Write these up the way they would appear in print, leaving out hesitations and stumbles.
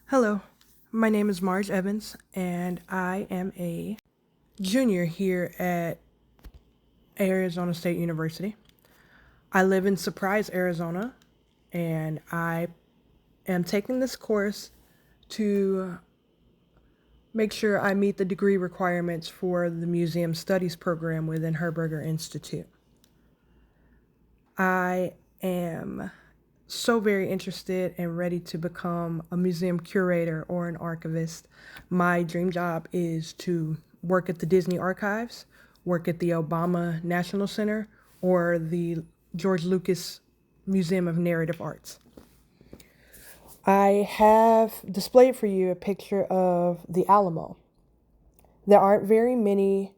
Hello, my name is Marge Evans, and I am a junior here at Arizona State University. I live in Surprise, Arizona, and I am taking this course to make sure I meet the degree requirements for the Museum Studies program within Herberger Institute. I am so very interested and ready to become a museum curator or an archivist. My dream job is to work at the Disney Archives, work at the Obama National Center, or the George Lucas Museum of Narrative Arts. I have displayed for you a picture of the Alamo. There aren't very many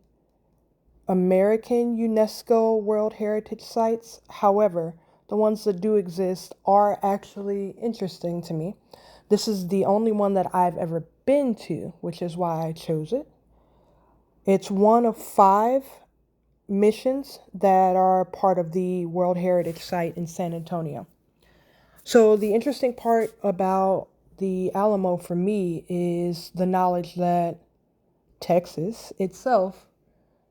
American UNESCO World Heritage Sites. However, the ones that do exist are actually interesting to me. This is the only one that I've ever been to, which is why I chose it. It's one of 5 missions that are part of the World Heritage Site in San Antonio. So the interesting part about the Alamo for me is the knowledge that Texas itself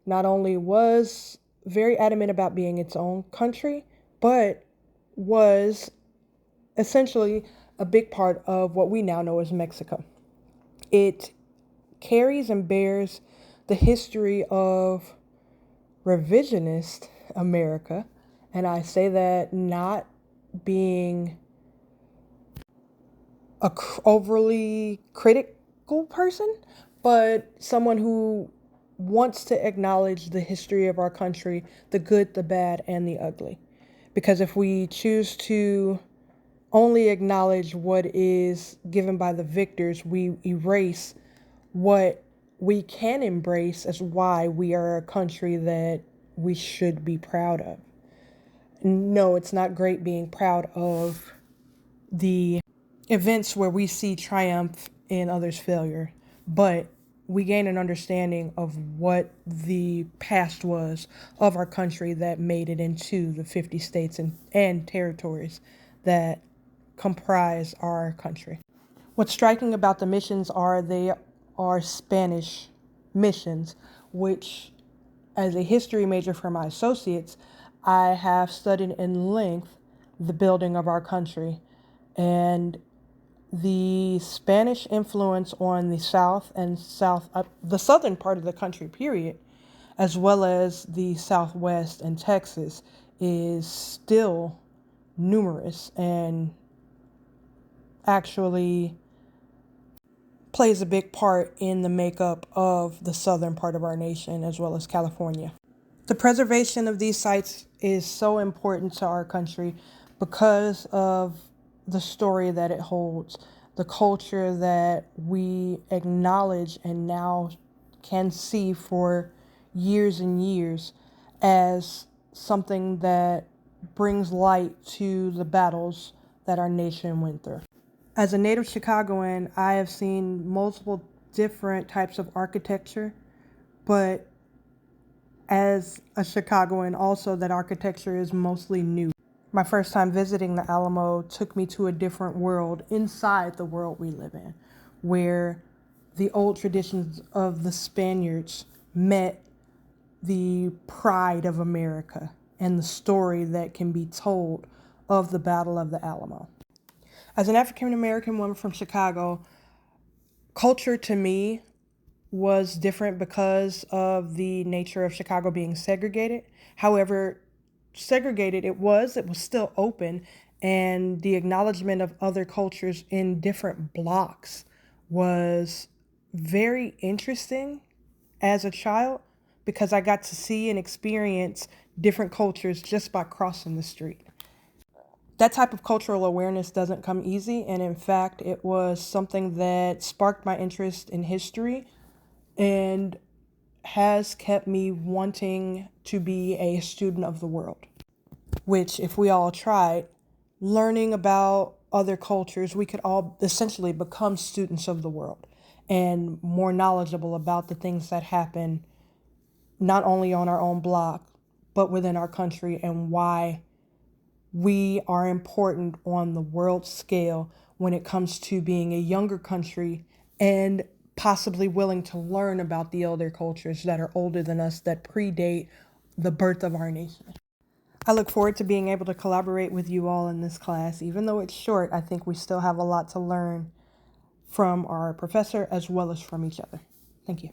not only was very adamant about being its own country, but was essentially a big part of what we now know as Mexico. It carries and bears the history of revisionist America, and I say that not being a overly critical person, but someone who wants to acknowledge the history of our country, the good, the bad, and the ugly. Because if we choose to only acknowledge what is given by the victors, we erase what we can embrace as why we are a country that we should be proud of. No, it's not great being proud of the events where we see triumph in others' failure, but we gain an understanding of what the past was of our country that made it into the 50 states and territories that comprise our country. What's striking about the missions are they are Spanish missions, which, as a history major for my associates, I have studied in length the building of our country and the Spanish influence on the the southern part of the country, period, as well as the Southwest and Texas, is still numerous and actually plays a big part in the makeup of the southern part of our nation, as well as California. The preservation of these sites is so important to our country because of the story that it holds, the culture that we acknowledge and now can see for years and years as something that brings light to the battles that our nation went through. As a native Chicagoan, I have seen multiple different types of architecture, but as a Chicagoan, also that architecture is mostly new. My first time visiting the Alamo took me to a different world inside the world we live in, where the old traditions of the Spaniards met the pride of America and the story that can be told of the Battle of the Alamo. As an African American woman from Chicago, culture to me was different because of the nature of Chicago being segregated. However, segregated it was still open, and the acknowledgement of other cultures in different blocks was very interesting as a child because I got to see and experience different cultures just by crossing the street. That type of cultural awareness doesn't come easy, and in fact, it was something that sparked my interest in history and has kept me wanting to be a student of the world, which, if we all tried, learning about other cultures, we could all essentially become students of the world and more knowledgeable about the things that happen not only on our own block, but within our country and why we are important on the world scale when it comes to being a younger country and possibly willing to learn about the elder cultures that are older than us, that predate the birth of our nation. I look forward to being able to collaborate with you all in this class. Even though it's short, I think we still have a lot to learn from our professor as well as from each other. Thank you.